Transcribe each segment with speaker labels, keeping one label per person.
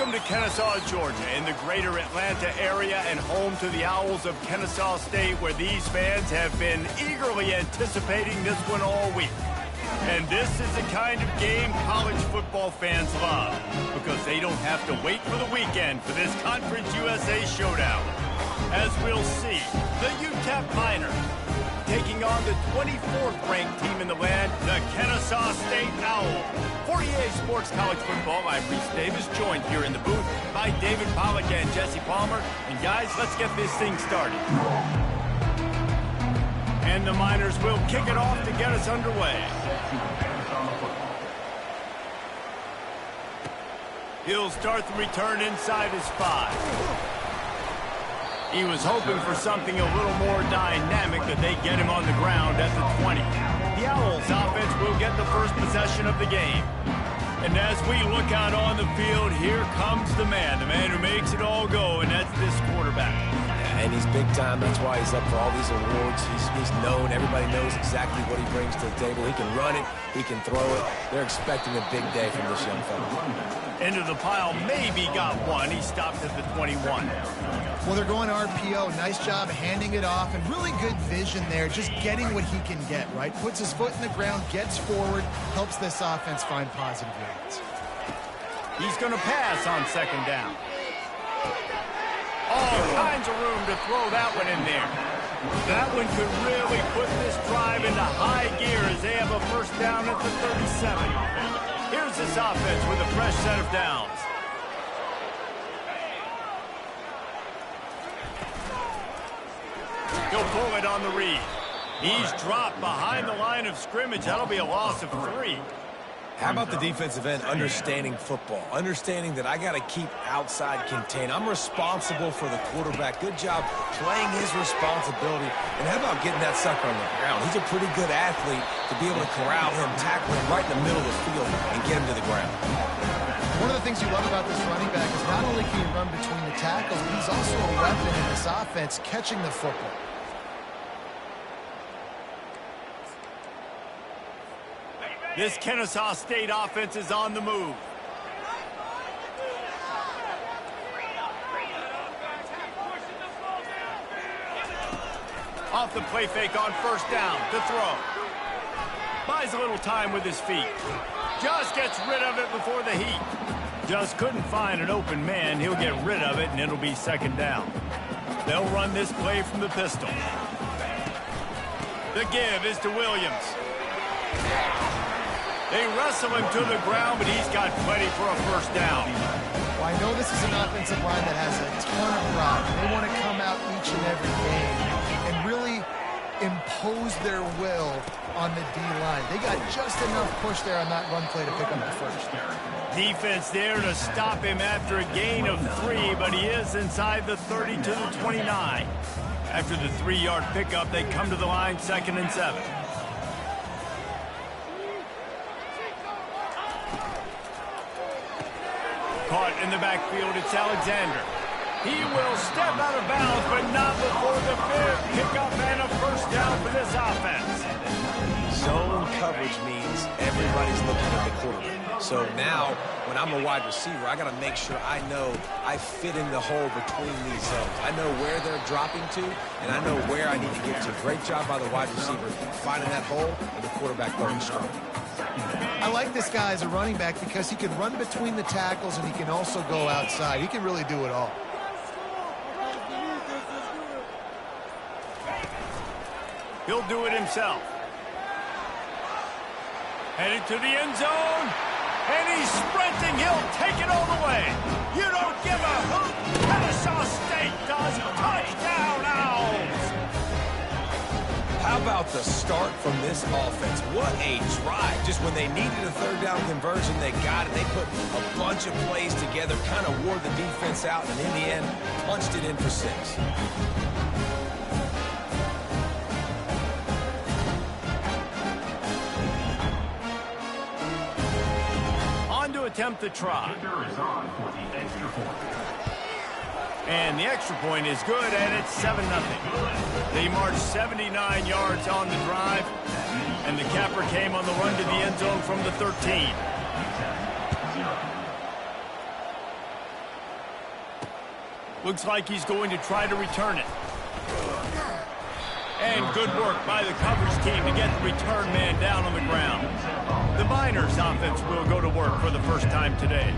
Speaker 1: Welcome to Kennesaw, Georgia, in the greater Atlanta area and home to the Owls of Kennesaw State, where these fans have been eagerly anticipating this one all week. And this is the kind of game college football fans love, because they don't have to wait for the weekend for this Conference USA showdown. As we'll see, the UTEP Miners taking on the 24th ranked team in the land, the Kennesaw State Owls. For EA Sports College Football, I'm Reese Davis, joined here in the booth by David Pollack and Jesse Palmer. And guys, let's get this thing started. And the Miners will kick it off to get us underway. He'll start the return inside his 5. He was hoping for something a little more dynamic, that they get him on the ground at the 20. The Owls offense will get the first possession of the game. And as we look out on the field, here comes the man who makes it all go, and that's this quarterback.
Speaker 2: And he's big time. That's why he's up for all these awards. He's known. Everybody knows exactly what he brings to the table. He can run it. He can throw it. They're expecting a big day from this young fella.
Speaker 1: Into the pile, maybe got one. He stopped at the 21.
Speaker 3: Well, they're going RPO. Nice job handing it off, and really good vision there, just getting what he can get, right? Puts his foot in the ground, gets forward, helps this offense find positive yards.
Speaker 1: He's going to pass on second down. All kinds of room to throw that one in there. That one could really put this drive into high gear as they have a first down at the 37. Here's this offense with a fresh set of downs. He'll pull it on the read. He's dropped behind the line of scrimmage. That'll be a loss of 3.
Speaker 2: How about the defensive end understanding football, understanding that I got to keep outside contain. I'm responsible for the quarterback. Good job playing his responsibility. And how about getting that sucker on the ground? He's a pretty good athlete to be able to corral him, tackle him right in the middle of the field, and get him to the ground.
Speaker 3: One of the things you love about this running back is not only can he run between the tackles, but he's also a weapon in this offense, catching the football.
Speaker 1: This Kennesaw State offense is on the move. Off the play fake on first down to throw. Buys a little time with his feet. Just gets rid of it before the heat. Just couldn't find an open man. He'll get rid of it, and it'll be second down. They'll run this play from the pistol. The give is to Williams. They wrestle him to the ground, but he's got plenty for a first down.
Speaker 3: Well, I know this is an offensive line that has a ton of pride. They want to come out each and every game and really impose their will on the D-line. They got just enough push there on that run play to pick up the first.
Speaker 1: Defense there to stop him after a gain of 3, but he is inside the 30 to the 29. After the 3-yard pickup, they come to the line, 2nd and 7. Caught in the backfield, it's Alexander. He will step out of bounds, but not before the big pickup and a first down for this offense.
Speaker 2: Zone coverage means everybody's looking at the quarterback. So now, when I'm a wide receiver, I got to make sure I know I fit in the hole between these zones. I know where they're dropping to, and I know where I need to get to. Great job by the wide receiver finding that hole, and the quarterback going strong.
Speaker 3: I like this guy as a running back because he can run between the tackles and he can also go outside. He can really do it all.
Speaker 1: He'll do it himself. Headed to the end zone. And he's sprinting. He'll take it all the way. You don't give a hoot. Kennesaw State does. Touchdown, Owls.
Speaker 2: How about the start from this offense? What a drive. Just when they needed a third down conversion, they got it. They put a bunch of plays together, kind of wore the defense out, and in the end, punched it in for 6.
Speaker 1: On to attempt the try. And the extra point is good, and it's 7-0. They marched 79 yards on the drive, and the capper came on the run to the end zone from the 13. Looks like he's going to try to return it. And good work by the coverage team to get the return man down on the ground. The Miners offense will go to work for the first time today.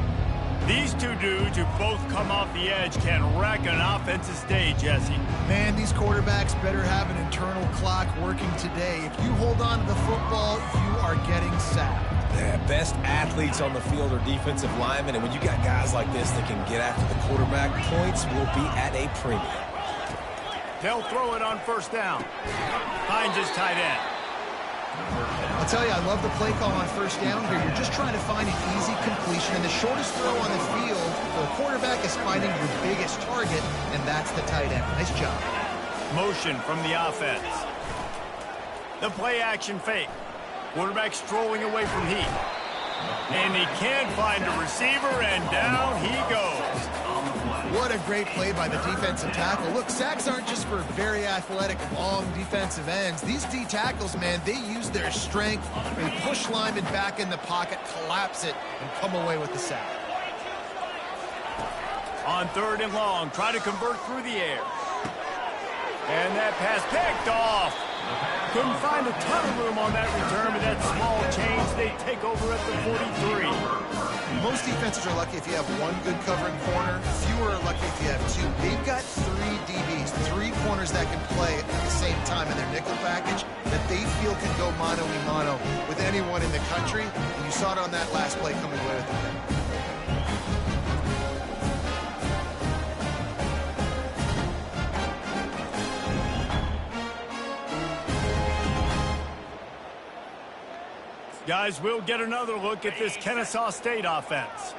Speaker 1: These two dudes who both come off the edge can wreck an offensive day, Jesse.
Speaker 3: Man, these quarterbacks better have an internal clock working today. If you hold on to the football, you are getting sacked.
Speaker 2: Yeah, best athletes on the field are defensive linemen, and when you got guys like this that can get after the quarterback, points will be at a premium.
Speaker 1: They'll throw it on first down. Finds his tight end.
Speaker 3: I'll tell you, I love the play call on first down here. You're just trying to find an easy completion, and the shortest throw on the field for a quarterback is finding your biggest target, and that's the tight end. Nice job.
Speaker 1: Motion from the offense. The play action fake. Quarterback strolling away from Heath. And he can't find a receiver, and down he goes.
Speaker 3: What a great play by the defensive tackle. Look, sacks aren't just for very athletic, long defensive ends. These D tackles, man, they use their strength. They push linemen back in the pocket, collapse it, and come away with the sack.
Speaker 1: On third and long, try to convert through the air. And that pass picked off. Couldn't find a ton of room on that return, but that small change, they take over at the 43.
Speaker 3: Most defenses are lucky if you have one good covering corner. Fewer are lucky if you have two. They've got three DBs, three corners that can play at the same time in their nickel package that they feel can go mano-a-mano with anyone in the country. And you saw it on that last play coming away with the win.
Speaker 1: Guys, we'll get another look at this Kennesaw State offense.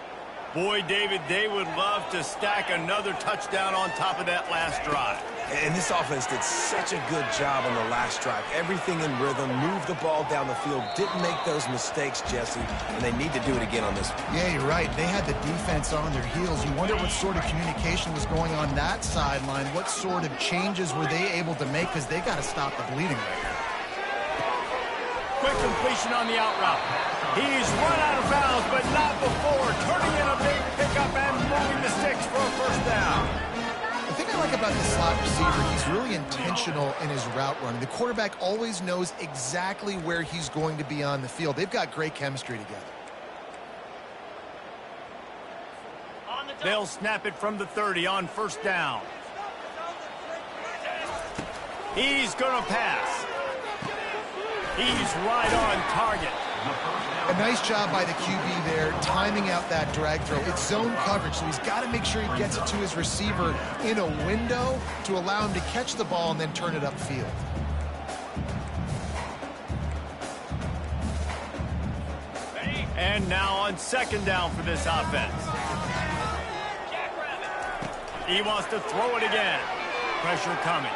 Speaker 1: Boy, David, they would love to stack another touchdown on top of that last drive.
Speaker 2: And this offense did such a good job on the last drive. Everything in rhythm, moved the ball down the field, didn't make those mistakes, Jesse, and they need to do it again on this one.
Speaker 3: Yeah, you're right. They had the defense on their heels. You wonder what sort of communication was going on that sideline. What sort of changes were they able to make, because they got to stop the bleeding right now.
Speaker 1: Quick completion on the out route. He's run out of bounds, but not before. Turning in a big pickup and moving the sticks for a first down.
Speaker 3: The thing I like about the slot receiver, he's really intentional in his route running. The quarterback always knows exactly where he's going to be on the field. They've got great chemistry together.
Speaker 1: They'll snap it from the 30 on first down. He's going to pass. He's right on target.
Speaker 3: A nice job by the QB there, timing out that drag throw. It's zone coverage, so he's got to make sure he gets it to his receiver in a window to allow him to catch the ball and then turn it upfield.
Speaker 1: And now on second down for this offense. He wants to throw it again. Pressure coming.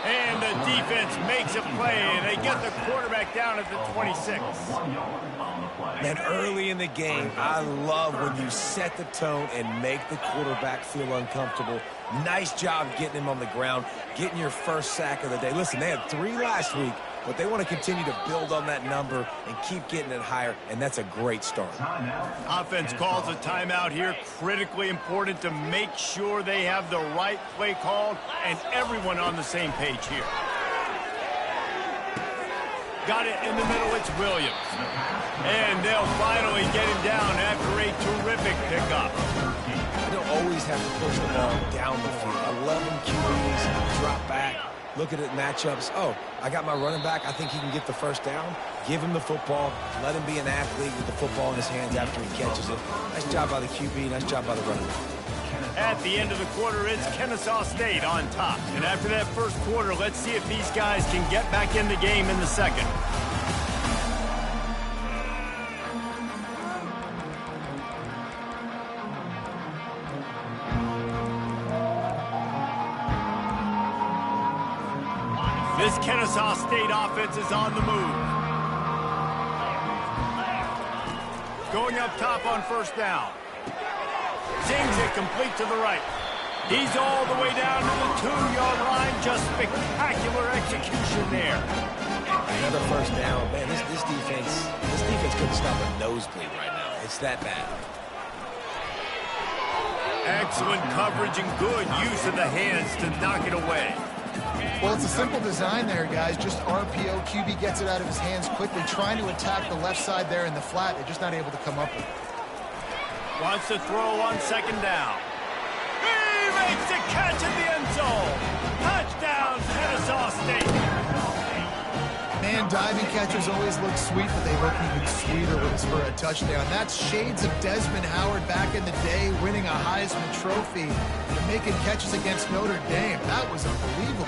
Speaker 1: And the defense makes a play, and they get the quarterback down at the 26.
Speaker 2: Man, early in the game, I love when you set the tone and make the quarterback feel uncomfortable. Nice job getting him on the ground, getting your first sack of the day. Listen, they had 3 last week, but they want to continue to build on that number and keep getting it higher, and that's a great start.
Speaker 1: Offense calls a timeout here. Critically important to make sure they have the right play called and everyone on the same page here. Got it in the middle, it's Williams. And they'll finally get him down after a terrific pickup.
Speaker 2: You don't always have to push the ball down the field. 11 QBs, drop back. Look at it, matchups. Oh, I got my running back. I think he can get the first down. Give him the football. Let him be an athlete with the football in his hands after he catches it. Nice job by the QB. Nice job by the running back.
Speaker 1: At the end of the quarter, it's Kennesaw State on top. And after that first quarter, let's see if these guys can get back in the game in the second. This Kennesaw State offense is on the move. Going up top on first down. Zings it complete to the right. He's all the way down to the 2-yard line. Just spectacular execution there.
Speaker 2: Another first down. Man, this defense couldn't stop a nosebleed right now. It's that bad.
Speaker 1: Excellent coverage and good use of the hands to knock it away.
Speaker 3: Well, it's a simple design there, guys. Just RPO. QB gets it out of his hands quickly, trying to attack the left side there in the flat. They're just not able to come up with it.
Speaker 1: Wants to throw on second down. He makes the catch in the end zone. Touchdown, Kennesaw State.
Speaker 3: Man, diving catchers always look sweet, but they look even sweeter when it's for a touchdown. That's shades of Desmond Howard back in the day, winning a Heisman Trophy and making catches against Notre Dame. That was unbelievable.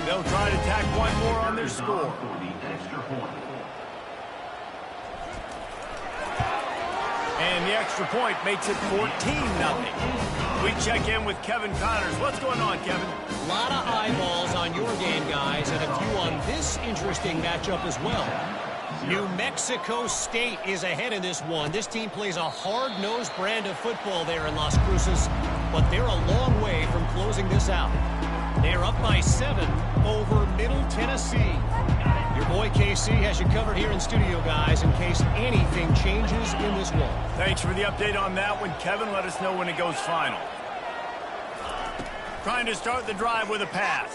Speaker 1: They'll try to tack one more on their score. And the extra point makes it 14-0. We check in with Kevin Connors. What's going on, Kevin?
Speaker 4: A lot of eyeballs on your game, guys, and a few on this interesting matchup as well. New Mexico State is ahead in this one. This team plays a hard-nosed brand of football there in Las Cruces, but they're a long way from closing this out. They're up by 7 over Middle Tennessee. Your boy KC has you covered here in studio, guys, in case anything changes in this one.
Speaker 1: Thanks for the update on that one, Kevin. Let us know when it goes final. Trying to start the drive with a pass.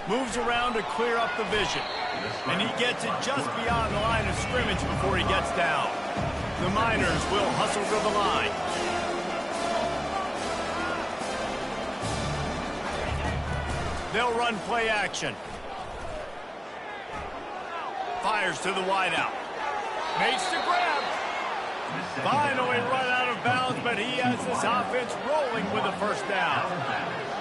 Speaker 1: Moves around to clear up the vision. And he gets it just beyond the line of scrimmage before he gets down. The Miners will hustle to the line. They'll run play action. Fires to the wideout. Makes the grab. Finally run out of bounds, but he has this offense rolling with a first down.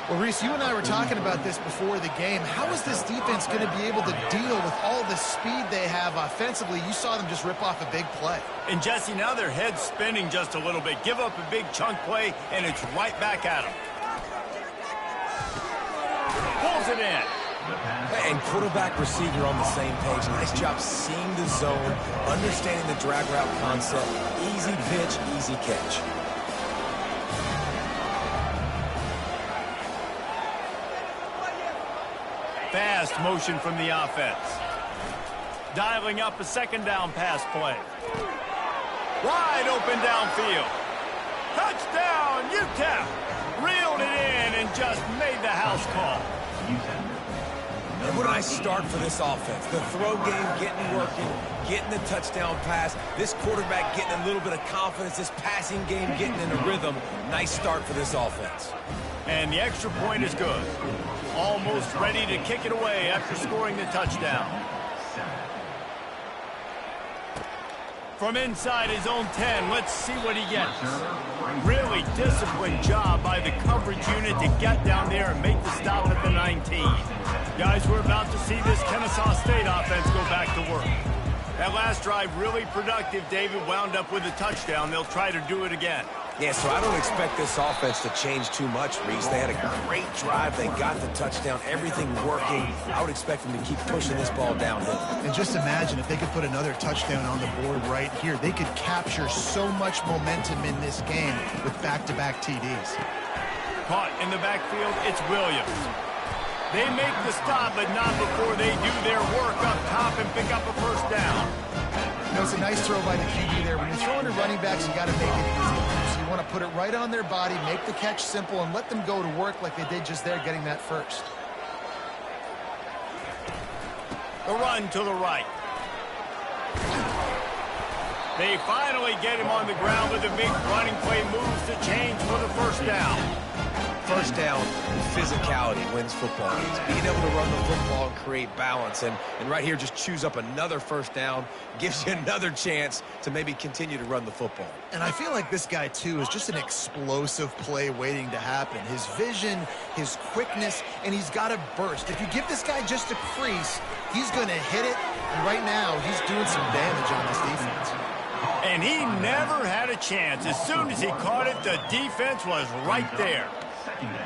Speaker 3: Well, Reese, you and I were talking about this before the game. How is this defense going to be able to deal with all the speed they have offensively? You saw them just rip off a big play.
Speaker 1: And, Jesse, now their head's spinning just a little bit. Give up a big chunk play, and it's right back at them. Pulls it in.
Speaker 2: And quarterback receiver on the same page. Nice job seeing the zone, understanding the drag route concept. Easy pitch, easy catch.
Speaker 1: Fast motion from the offense. Dialing up a second down pass play. Wide open downfield. Touchdown, UTEP. Reeled it in and just made the house call.
Speaker 2: And what did I start for this offense? The throw game getting working, getting the touchdown pass. This quarterback getting a little bit of confidence. This passing game getting in a rhythm. Nice start for this offense.
Speaker 1: And the extra point is good. Almost ready to kick it away after scoring the touchdown. From inside his own 10, let's see what he gets. Really disciplined job by the coverage unit to get down there and make the stop at the 19. Guys, we're about to see this Kennesaw State offense go back to work. That last drive really productive. David wound up with a touchdown. They'll try to do it again.
Speaker 2: Yeah, so I don't expect this offense to change too much, Reese. They had a great drive. They got the touchdown. Everything working. I would expect them to keep pushing this ball downhill.
Speaker 3: And just imagine if they could put another touchdown on the board right here. They could capture so much momentum in this game with back-to-back TDs.
Speaker 1: Caught in the backfield, it's Williams. They make the stop, but not before they do their work up top and pick up a first down.
Speaker 3: You know, it's a nice throw by the QB there. When you're throwing to running backs, you got to make it easy. So you want to put it right on their body, make the catch simple, and let them go to work like they did just there, getting that first.
Speaker 1: The run to the right. They finally get him on the ground with a big running play, moves the chains for the first down.
Speaker 2: First down, physicality wins football games. Being able to run the football and create balance. And right here, just choose up another first down, gives you another chance to maybe continue to run the football.
Speaker 3: And I feel like this guy, too, is just an explosive play waiting to happen. His vision, his quickness, and he's got a burst. If you give this guy just a crease, he's going to hit it. And right now, he's doing some damage on this defense.
Speaker 1: And he never had a chance. As soon as he caught it, the defense was right there.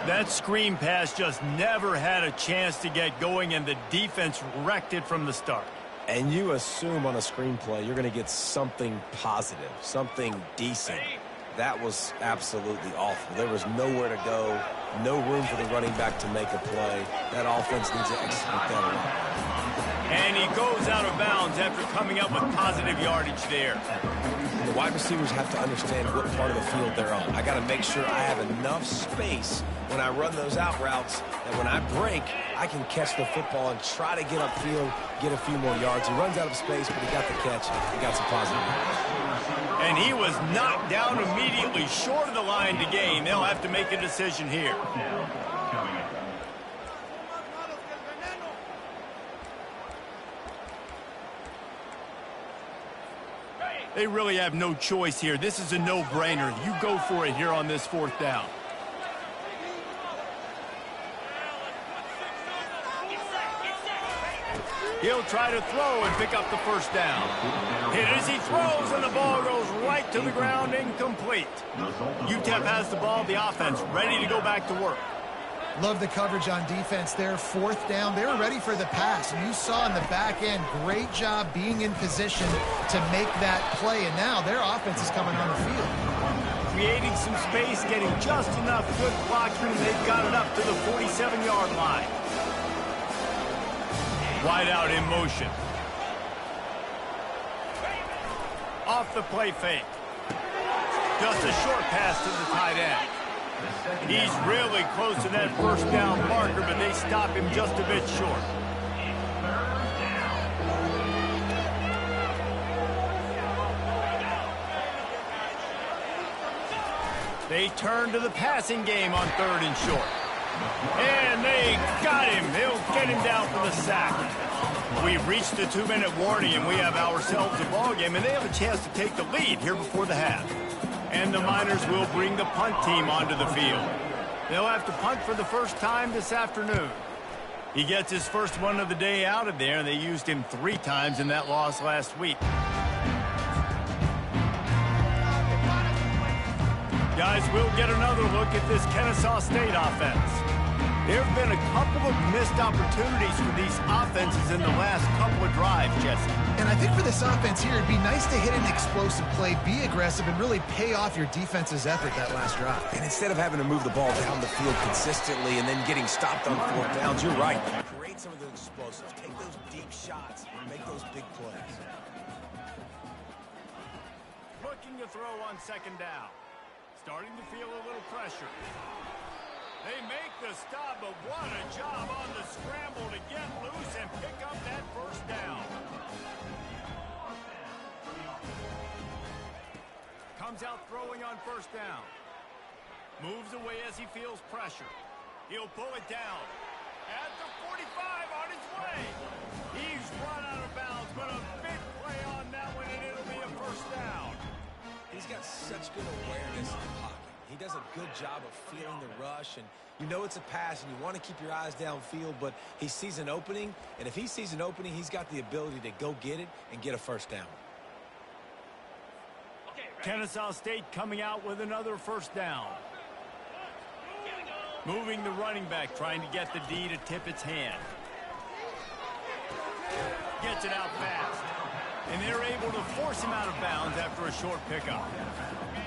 Speaker 1: That screen pass just never had a chance to get going, and the defense wrecked it from the start.
Speaker 2: And you assume on a screenplay you're going to get something positive, something decent. That was absolutely awful. There was nowhere to go. No room for the running back to make a play. That offense needs to execute that a lot.
Speaker 1: And he goes out of bounds after coming up with positive yardage there.
Speaker 2: The wide receivers have to understand what part of the field they're on. I got to make sure I have enough space when I run those out routes that when I break, I can catch the football and try to get upfield, get a few more yards. He runs out of space, but he got the catch. He got some positive yards.
Speaker 1: And he was knocked down immediately short of the line to gain. They'll have to make a decision here. They really have no choice here. This is a no-brainer. You go for it here on this 4th down. He'll try to throw and pick up the 1st down. Hit as he throws, and the ball goes right to the ground, incomplete. UTEP has the ball, the offense ready to go back to work.
Speaker 3: Love the coverage on defense there. 4th down. They were ready for the pass. And you saw in the back end, great job being in position to make that play. And now their offense is coming on the field.
Speaker 1: Creating some space, getting just enough good blocking, and they've got it up to the 47-yard line. Wide out in motion. Off the play fake. Just a short pass to the tight end. He's really close to that 1st down marker, but they stop him just a bit short. They turn to the passing game on 3rd and short. And they got him. They'll get him down for the sack. We've reached the 2-minute warning, and we have ourselves a ball game, and they have a chance to take the lead here before the half. And the Miners will bring the punt team onto the field. They'll have to punt for the first time this afternoon. He gets his first one of the day out of there, and they used him 3 times in that loss last week. Guys, we'll get another look at this Kennesaw State offense. There have been a couple of missed opportunities for these offenses in the last couple of drives, Jesse.
Speaker 3: And I think for this offense here, it'd be nice to hit an explosive play, be aggressive, and really pay off your defense's effort that last drive.
Speaker 2: And instead of having to move the ball down the field consistently and then getting stopped on 4th downs, you're right. Create some of those explosives. Take those deep shots and make those big plays.
Speaker 1: Looking to throw on 2nd down. Starting to feel a little pressure. They make the stop, but what a job on the scramble to get loose and pick up that 1st down. Comes out throwing on 1st down. Moves away as he feels pressure. He'll pull it down. At the 45 on his way. He's run out of bounds, but a big play on that one, and it'll be a 1st down.
Speaker 2: He's got such good awareness in the pocket. He does a good job of feeling the rush, and you know it's a pass, and you want to keep your eyes downfield, but he sees an opening, and if he sees an opening, he's got the ability to go get it and get a 1st down.
Speaker 1: Kennesaw State coming out with another 1st down. Moving the running back, trying to get the D to tip its hand. Gets it out fast. And they're able to force him out of bounds after a short pickup.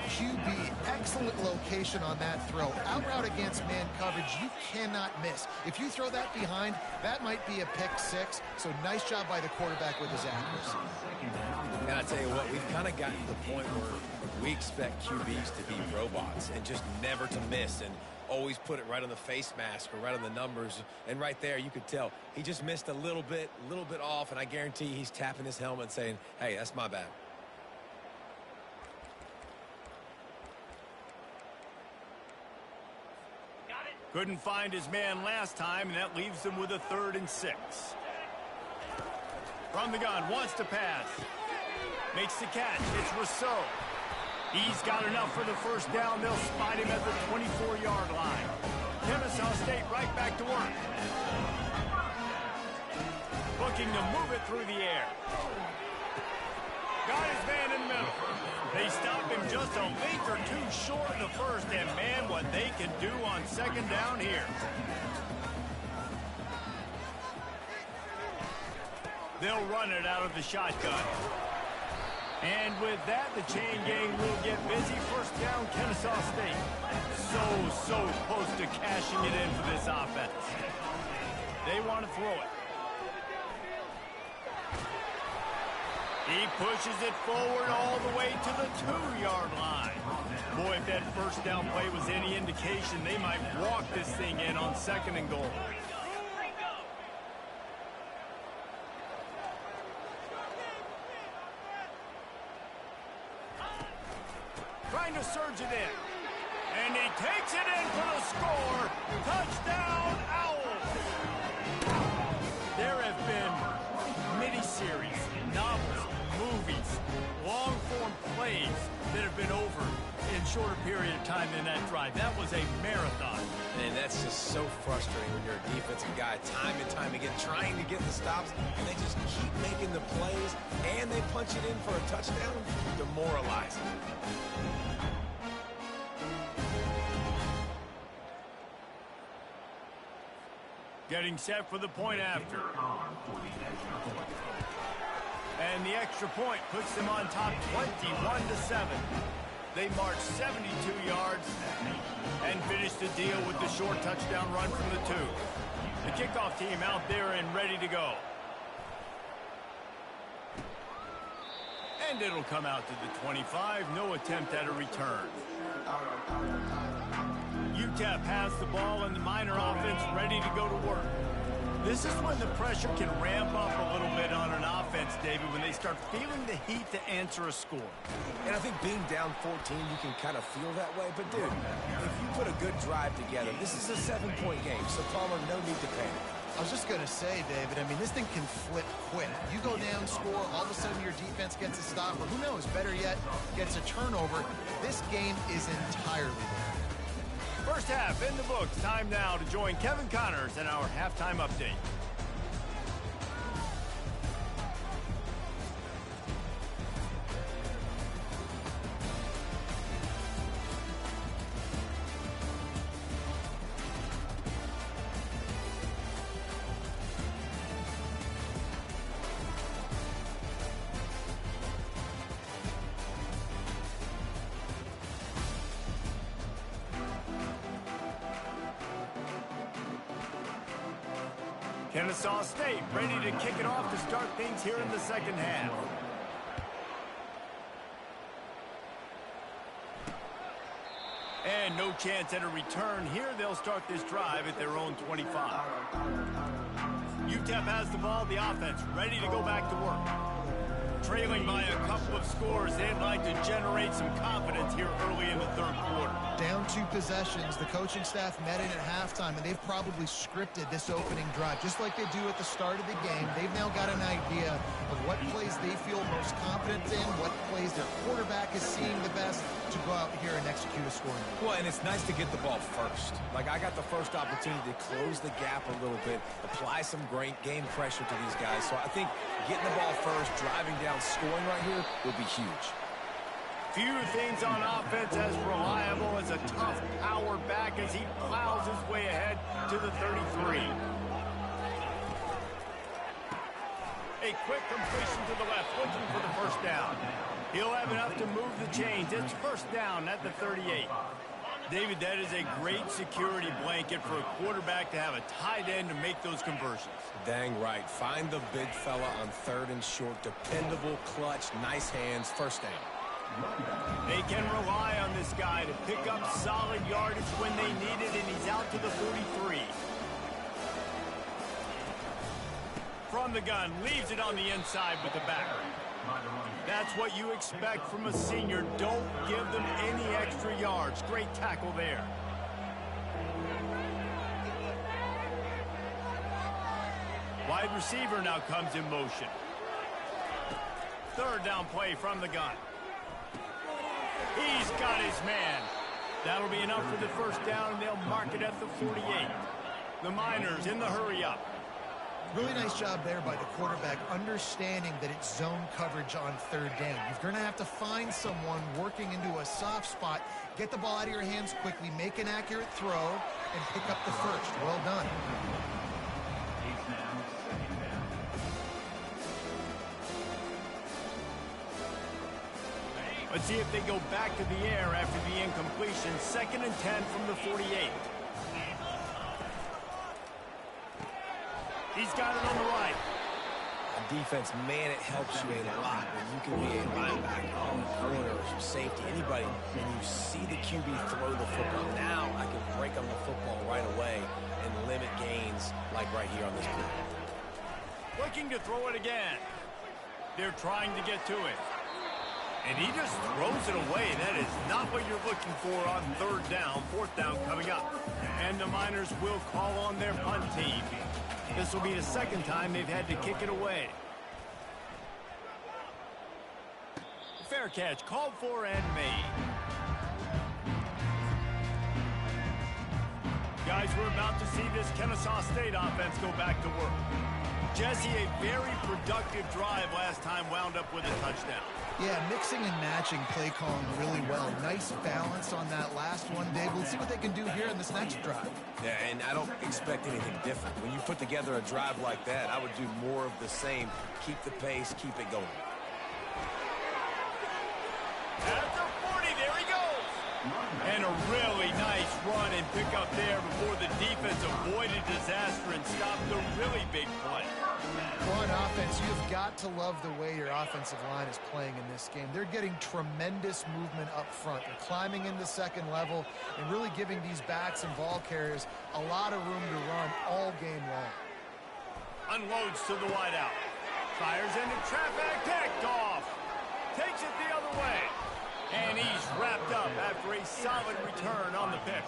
Speaker 3: QB, excellent location on that throw. Out route against man coverage, you cannot miss. If you throw that behind, that might be a pick 6. So nice job by the quarterback with his accuracy.
Speaker 2: And I tell you what, we've kind of gotten to the point where we expect QBs to be robots and just never to miss and always put it right on the face mask or right on the numbers. And right there, you could tell he just missed a little bit off, and I guarantee he's tapping his helmet saying, hey, that's my bad.
Speaker 1: Couldn't find his man last time, and that leaves him with a 3rd and 6. From the gun, wants to pass. Makes the catch. It's Rousseau. He's got enough for the 1st down. They'll spot him at the 24-yard line. Kennesaw State right back to work. Looking to move it through the air. Got his man in the middle. They stop him just a link or 2 short of the 1st, and man, what they can do on 2nd down here. They'll run it out of the shotgun. And with that, the chain gang will get busy. First down, Kennesaw State. So close to cashing it in for this offense. They want to throw it. He pushes it forward all the way to the 2-yard line. Boy, if that first down play was any indication, they might walk this thing in on 2nd and goal. Trying to surge it in. And he takes it in for the score. Touchdown, Owls! There have been miniseries, novels, movies, long-form plays that have been over in shorter period of time than that drive. That was a marathon.
Speaker 2: And that's just so frustrating when you're a defensive guy, time and time again, trying to get the stops, and they just keep making the plays, and they punch it in for a touchdown. Demoralizing.
Speaker 1: Getting set for the point after. And the extra point puts them on top 21-7. They march 72 yards and finish the deal with the short touchdown run from the 2. The kickoff team out there and ready to go. And it'll come out to the 25. No attempt at a return. UTEP has the ball and the Miner offense ready to go to work. This is when the pressure can ramp up a little bit on an offense, David, when they start feeling the heat to answer a score.
Speaker 2: And I think being down 14, you can kind of feel that way. But, dude, if you put a good drive together, this is a 7-point game, so Palmer, no need to panic.
Speaker 3: I was just going to say, David, I mean, this thing can flip quick. You go down, score, all of a sudden your defense gets a stop, or who knows, better yet, gets a turnover. This game is entirely different.
Speaker 1: First half in the books. Time now to join Kevin Connors in our halftime update. Kennesaw State ready to kick it off to start things here in the second half. And no chance at a return here. They'll start this drive at their own 25. UTEP has the ball, the offense ready to go back to work. Trailing by a couple of scores, they'd like to generate some confidence here early in the third quarter.
Speaker 3: Down 2 possessions, the coaching staff met in at halftime, and they've probably scripted this opening drive, just like they do at the start of the game. They've now got an idea of what plays they feel most confident in, what plays their quarterback is seeing the best to go out here and execute a scoring.
Speaker 2: Well, and it's nice to get the ball first. Like, I got the first opportunity to close the gap a little bit, apply some great game pressure to these guys. So I think getting the ball first, driving down, scoring right here will be huge.
Speaker 1: Few things on offense as reliable as a tough power back as he plows his way ahead to the 33. A quick completion to the left, looking for the first down. He'll have enough to move the chains. It's first down at the 38. David, that is a great security blanket for a quarterback to have a tight end to make those conversions.
Speaker 2: Dang right. Find the big fella on 3rd and short. Dependable, clutch, nice hands, first down.
Speaker 1: They can rely on this guy to pick up solid yardage when they need it, and he's out to the 43. From the gun, leaves it on the inside with the back. That's what you expect from a senior. Don't give them any extra yards. Great tackle there. Wide receiver now comes in motion. 3rd down play from the gun. He's got his man. That'll be enough for the first down, and they'll mark it at the 48. The Miners in the hurry-up.
Speaker 3: Really nice job there by the quarterback, understanding that it's zone coverage on 3rd down. You're going to have to find someone working into a soft spot, get the ball out of your hands quickly, make an accurate throw, and pick up the first. Well done.
Speaker 1: Let's see if they go back to the air after the incompletion. 2nd and 10 from the 48. He's got it on the right.
Speaker 2: Defense, man, it helps you a lot when you can be a linebacker, on the corner, or safety, anybody, and you see the QB throw the football. Now I can break on the football right away and limit gains like right here on this play.
Speaker 1: Looking to throw it again. They're trying to get to it. And he just throws it away. That is not what you're looking for on 3rd down, 4th down coming up. And the Miners will call on their punt team. This will be the 2nd time they've had to kick it away. Fair catch called for and made. Guys, we're about to see this Kennesaw State offense go back to work. Jesse, a very productive drive last time wound up with a touchdown.
Speaker 3: Yeah, mixing and matching play calling really well. Nice balance on that last one, Dave. We'll see what they can do here in this next drive.
Speaker 2: Yeah, and I don't expect anything different. When you put together a drive like that, I would do more of the same. Keep the pace, keep it going.
Speaker 1: At the 40, there he goes. And a really nice run and pick up there before the defense avoided disaster and stopped the really big play.
Speaker 3: On offense, you've got to love the way your offensive line is playing in this game. They're getting tremendous movement up front. They're climbing into 2nd level and really giving these backs and ball carriers a lot of room to run all game long.
Speaker 1: Unloads to the wideout. Fires into traffic, picked off. Takes it the other way. And he's wrapped up after a solid return on the pick.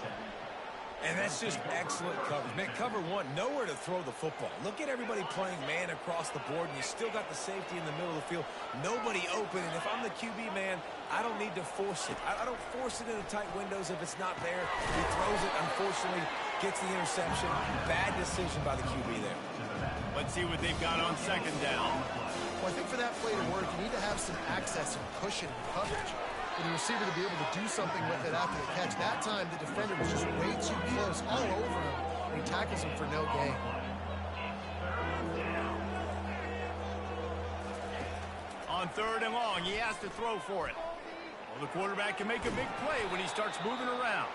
Speaker 2: And that's just excellent coverage. Man, cover 1, nowhere to throw the football. Look at everybody playing man across the board, and you still got the safety in the middle of the field. Nobody open, and if I'm the QB, man, I don't need to force it. I don't force it into tight windows if it's not there. He throws it, unfortunately, gets the interception. Bad decision by the QB there.
Speaker 1: Let's see what they've got on 2nd down.
Speaker 3: Well, I think for that play to work, you need to have some access and cushion and coverage for the receiver to be able to do something with it after the catch. That time, the defender was just way too close, all over him, and he tackles him for no gain.
Speaker 1: On 3rd and long, he has to throw for it. Well, the quarterback can make a big play when he starts moving around.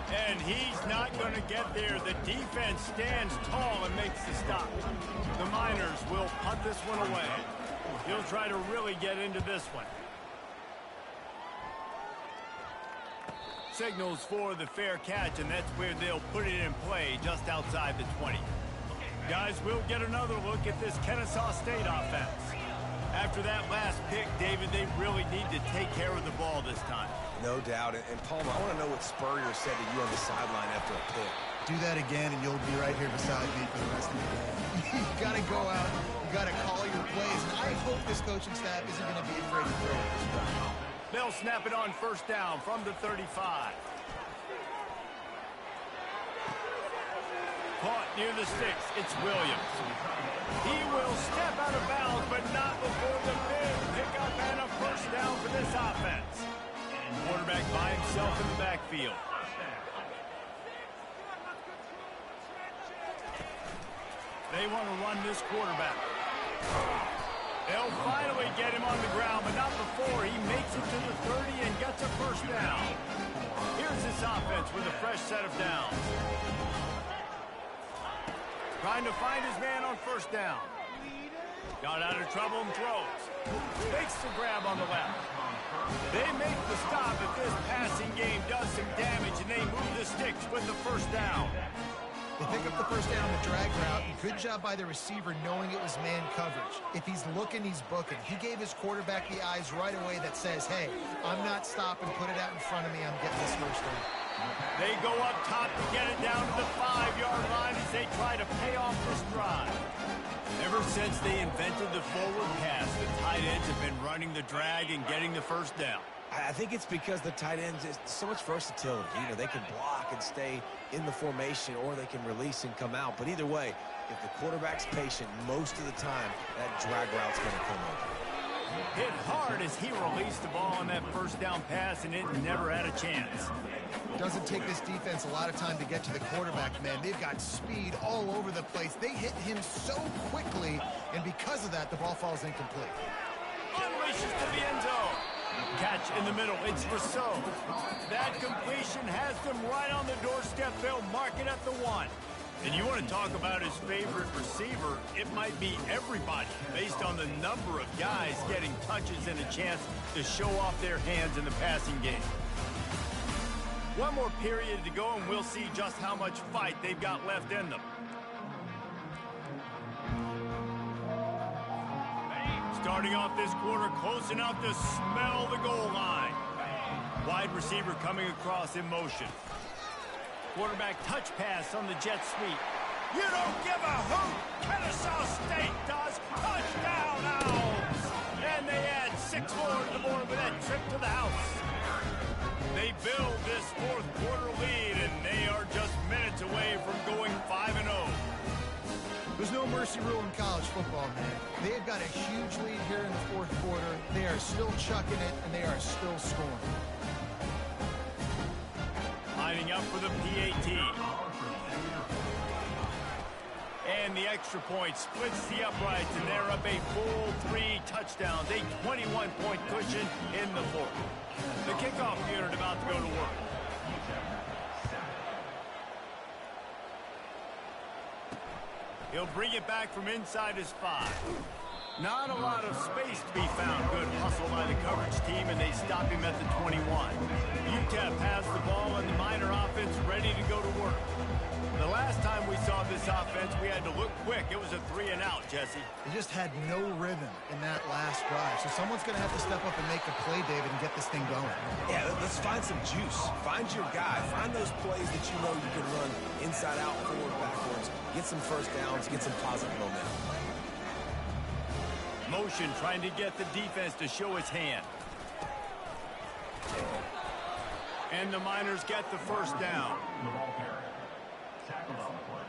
Speaker 1: And he's not going to get there. The defense stands tall and makes the stop. The Miners will punt this one away. He'll try to really get into this one. Signals for the fair catch, and that's where they'll put it in play just outside the 20. Guys, we'll get another look at this Kennesaw State offense. After that last pick, David, they really need to take care of the ball this time.
Speaker 2: No doubt. And Palmer, I want to know what Spurrier said to you on the sideline after a pick.
Speaker 3: Do that again, and you'll be right here beside me for the rest of the game. You got to go out. You got to call your plays. And I hope this coaching staff isn't going to be afraid to throw it this time.
Speaker 1: They'll snap it on 1st down from the 35. Caught near the sticks. It's Williams. He will step out of bounds, but not before the big pickup and a 1st down for this offense. Quarterback by himself in the backfield. They want to run this quarterback. They'll finally get him on the ground, but not before he makes it to the 30 and gets a 1st down. Here's this offense with a fresh set of downs. Trying to find his man on 1st down. Got out of trouble and throws. Makes the grab on the left. They make the stop, but this passing game does some damage, and they move the sticks with the 1st down.
Speaker 3: They pick up the 1st down, the drag route. Good job by the receiver knowing it was man coverage. If he's looking, he's booking. He gave his quarterback the eyes right away that says, hey, I'm not stopping, put it out in front of me, I'm getting this 1st down.
Speaker 1: They go up top to get it down to the 5-yard line as they try to pay off this drive. Ever since they invented the forward pass, the tight ends have been running the drag and getting the 1st down.
Speaker 2: I think it's because the tight ends is so much versatility. You know, they can block and stay in the formation, or they can release and come out. But either way, if the quarterback's patient, most of the time, that drag route's going to come over.
Speaker 1: Hit hard as he released the ball on that 1st down pass, and it never had a chance.
Speaker 3: Doesn't take this defense a lot of time to get to the quarterback, man. They've got speed all over the place. They hit him so quickly, and because of that, the ball falls incomplete.
Speaker 1: Unleashes to the end zone. Catch in the middle. It's Rousseau. That completion has them right on the doorstep. They'll mark it at the 1. And you want to talk about his favorite receiver, it might be everybody based on the number of guys getting touches and a chance to show off their hands in the passing game. One more period to go, and we'll see just how much fight they've got left in them. Starting off this quarter close enough to smell the goal line. Wide receiver coming across in motion. Quarterback touch pass on the jet sweep. You don't give a hoot. Kennesaw State does. Touchdown, Owls! And they add 6 more to the board with that trip to the house. They build this fourth quarter lead, and they are just minutes away from going 5-0.
Speaker 3: There's no mercy rule in college football, man. They've got a huge lead here in the fourth quarter. They are still chucking it, and they are still scoring.
Speaker 1: Lining up for the PAT. And the extra point splits the uprights, and they're up a full 3 touchdowns, a 21-point cushion in the fourth. The kickoff unit about to go to work. He'll bring it back from inside his 5. Not a lot of space to be found. Good hustle by the coverage team, and they stop him at the 21. UTEP has the ball, and the Miner offense ready to go to work. The last time we saw this offense, we had to look quick. It was a 3-and-out, Jesse.
Speaker 3: They just had no rhythm in that last drive. So someone's going to have to step up and make a play, David, and get this thing going.
Speaker 2: Yeah, let's find some juice. Find your guy. Find those plays that you know you can run inside out, forward, backwards. Get some first downs. Get some positive momentum.
Speaker 1: Motion trying to get the defense to show his hand. And the Miners get the first down.
Speaker 5: The ball carrier. Tackled on the play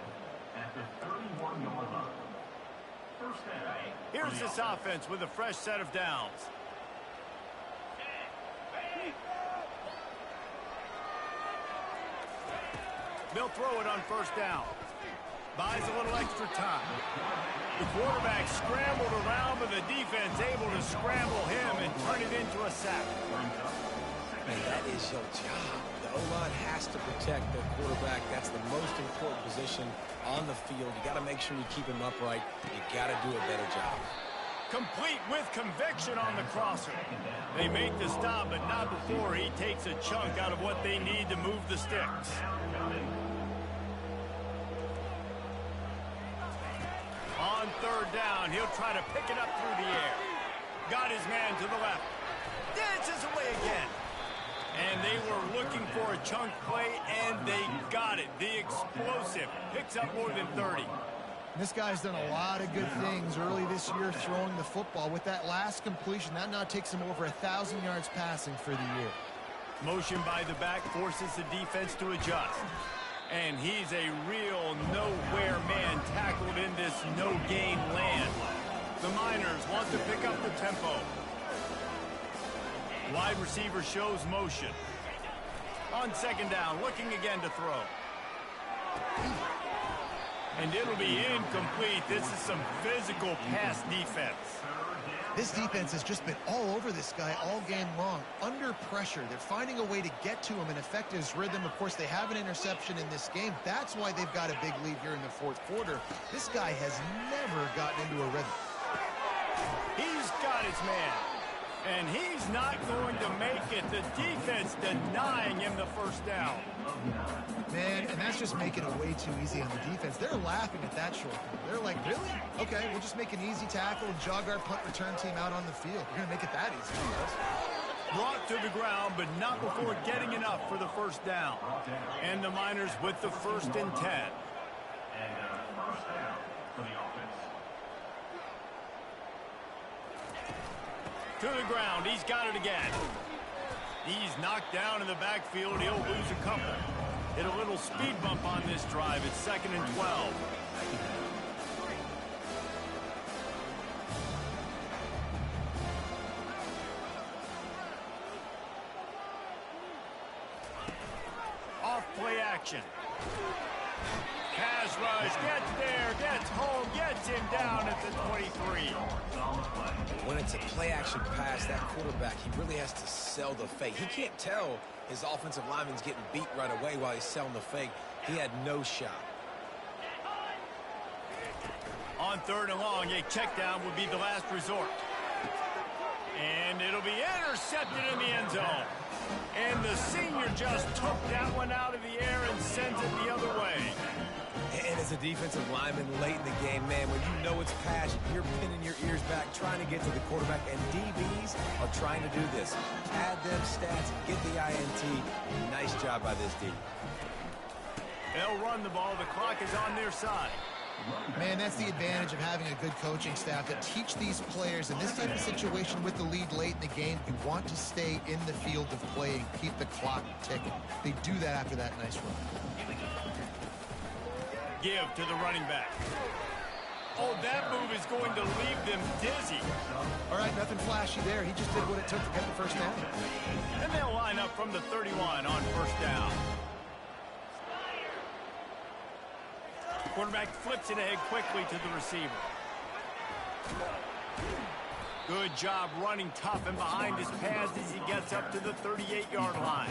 Speaker 5: at the 31-yard line. First down.
Speaker 1: Here's this offense with a fresh set of downs. They'll throw it on first down. Buys a little extra time. The quarterback scrambled around, but the defense able to scramble him and turn it into a sack.
Speaker 2: Man, that is your job. The O-line has to protect their quarterback. That's the most important position on the field. You got to make sure you keep him upright. You got to do a better job.
Speaker 1: Complete with conviction on the crosser. They make the stop, but not before he takes a chunk out of what they need to move the sticks. On third down, he'll try to pick it up through the air. Got his man to the left. Dances away again. And they were looking for a chunk play, and they got it. The explosive picks up more than 30.
Speaker 3: This guy's done a lot of good things early this year throwing the football. With that last completion, that now takes him over 1,000 yards passing for the year.
Speaker 1: Motion by the back forces the defense to adjust. And he's a real nowhere man tackled in this no-gain land. The Miners want to pick up the tempo. Wide receiver shows motion. On second down, looking again to throw. And it'll be incomplete. This is some physical pass defense.
Speaker 3: This defense has just been all over this guy all game long. Under pressure, they're finding a way to get to him and affect his rhythm. Of course, they have an interception in this game. That's why they've got a big lead here in the fourth quarter. This guy has never gotten into a rhythm.
Speaker 1: He's got his man. And he's not going to make it. The defense denying him the first down.
Speaker 3: Man, and that's just making it way too easy on the defense. They're laughing at that short throw. They're like, really? Okay, we'll just make an easy tackle and jog our punt return team out on the field. We're going to make it that easy.
Speaker 1: Brought to the ground, but not before getting enough for the first down. And the Miners with the 1st and 10.
Speaker 5: And first down for the offense.
Speaker 1: To the ground, he's got it again. He's knocked down in the backfield. He'll lose a couple. Hit a little speed bump on this drive. It's 2nd and 12. Off play action. Pass rush, gets there, gets home, gets in down at the 23.
Speaker 2: When it's a play-action pass, that quarterback, he really has to sell the fake. He can't tell his offensive lineman's getting beat right away while he's selling the fake. He had no shot.
Speaker 1: On 3rd and long, a check down would be the last resort. And it'll be intercepted in the end zone. And the senior just took that one out of the air and sends it the other way.
Speaker 2: And as a defensive lineman late in the game, man, when you know it's pass, you're pinning your ears back, trying to get to the quarterback, and DBs are trying to do this. Add them stats, get the INT. Nice job by this D.
Speaker 1: They'll run the ball. The clock is on their side.
Speaker 3: Man, that's the advantage of having a good coaching staff to teach these players in this type of situation with the lead late in the game. You want to stay in the field of play and keep the clock ticking. They do that after that nice run.
Speaker 1: Give to the running back. Oh, that move is going to leave them dizzy.
Speaker 3: All right, nothing flashy there. He just did what it took to get the first down.
Speaker 1: And they'll line up from the 31 on first down. Quarterback flips it ahead quickly to the receiver. Good job running tough and behind his pads as he gets up to the 38-yard line.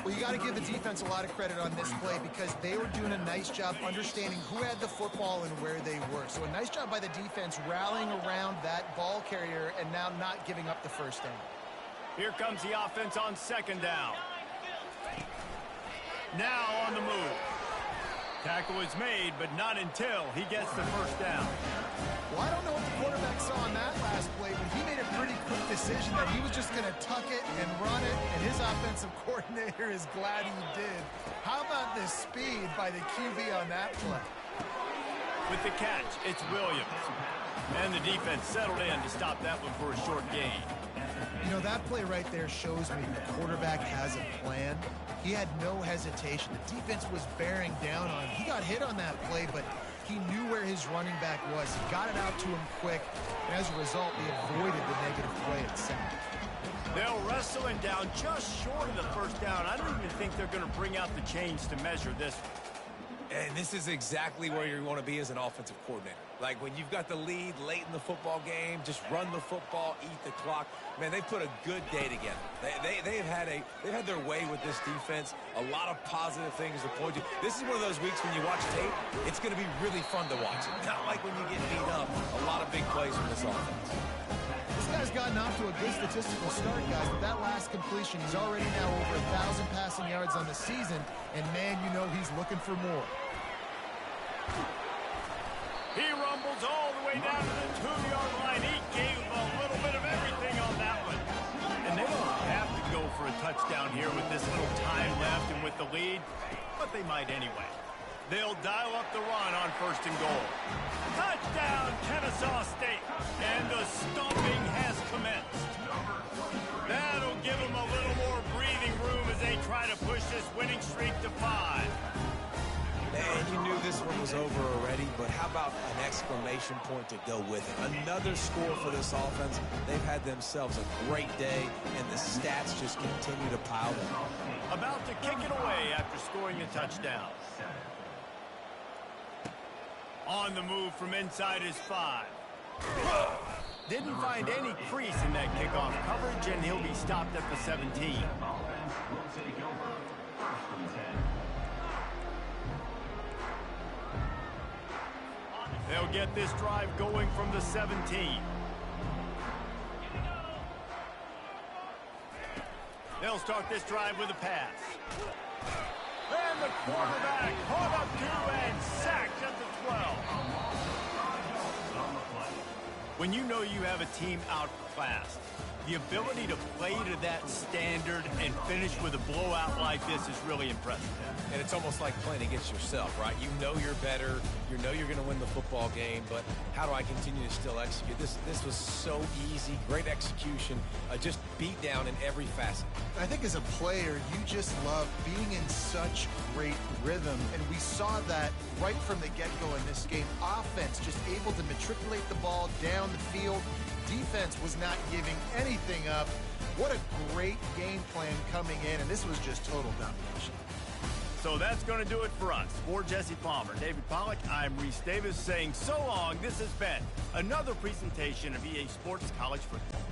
Speaker 3: Well, you got to give the defense a lot of credit on this play because they were doing a nice job understanding who had the football and where they were. So a nice job by the defense rallying around that ball carrier and now not giving up the first down.
Speaker 1: Here comes the offense on 2nd down. Now on the move. Tackle is made, but not until he gets the first down.
Speaker 3: Well, I don't know what the quarterback saw on that last play, but he made a pretty quick decision that he was just going to tuck it and run it, and his offensive coordinator is glad he did. How about the speed by the QB on that play?
Speaker 1: With the catch, it's Williams. And the defense settled in to stop that one for a short gain.
Speaker 3: You know, that play right there shows me the quarterback has a plan. He had no hesitation. The defense was bearing down on him. He got hit on that play, but he knew where his running back was. He got it out to him quick, and as a result, he avoided the negative play at center.
Speaker 1: They'll wrestle him down just short of the first down. I don't even think they're going to bring out the chains to measure this one.
Speaker 2: And this is exactly where you want to be as an offensive coordinator. Like when you've got the lead late in the football game, just run the football, eat the clock. Man, they've put a good day together. They've had their way with this defense. A lot of positive things to point to. This is one of those weeks when you watch tape, it's going to be really fun to watch it. Not like when you get beat up. A lot of big plays from this offense.
Speaker 3: This guy's gotten off to a good statistical start, guys. With that last completion, he's already now over 1,000 passing yards on the season. And, man, you know he's looking for more.
Speaker 1: He rumbles all the way down to the 2-yard line. He gave a little bit of everything on that one. And they don't have to go for a touchdown here with this little time left and with the lead, but they might anyway. They'll dial up the run on 1st and goal. Touchdown, Kennesaw State. And the stomping has commenced. That'll give them a little more breathing room as they try to push this winning streak to 5.
Speaker 2: And you knew this one was over already, but how about an exclamation point to go with it? Another score for this offense. They've had themselves a great day, and the stats just continue to pile up.
Speaker 1: About to kick it away after scoring a touchdown. On the move from inside his 5. Didn't find any crease in that kickoff coverage, and he'll be stopped at the 17. They'll get this drive going from the 17. They'll start this drive with a pass. And the quarterback caught up to and sacked at the 12. When you know you have a team outclassed, the ability to play to that standard and finish with a blowout like this is really impressive.
Speaker 2: And it's almost like playing against yourself, right? You know you're better. You know you're going to win the football game, but how do I continue to still execute? This was so easy, great execution, just beat down in every facet.
Speaker 3: I think as a player, you just love being in such great rhythm, and we saw that right from the get-go in this game. Offense just able to matriculate the ball down the field. Defense was not giving anything up. What a great game plan coming in, and this was just total domination.
Speaker 1: So that's going to do it for us. For Jesse Palmer, David Pollack, I'm Reese Davis saying so long. This has been another presentation of EA Sports College Football.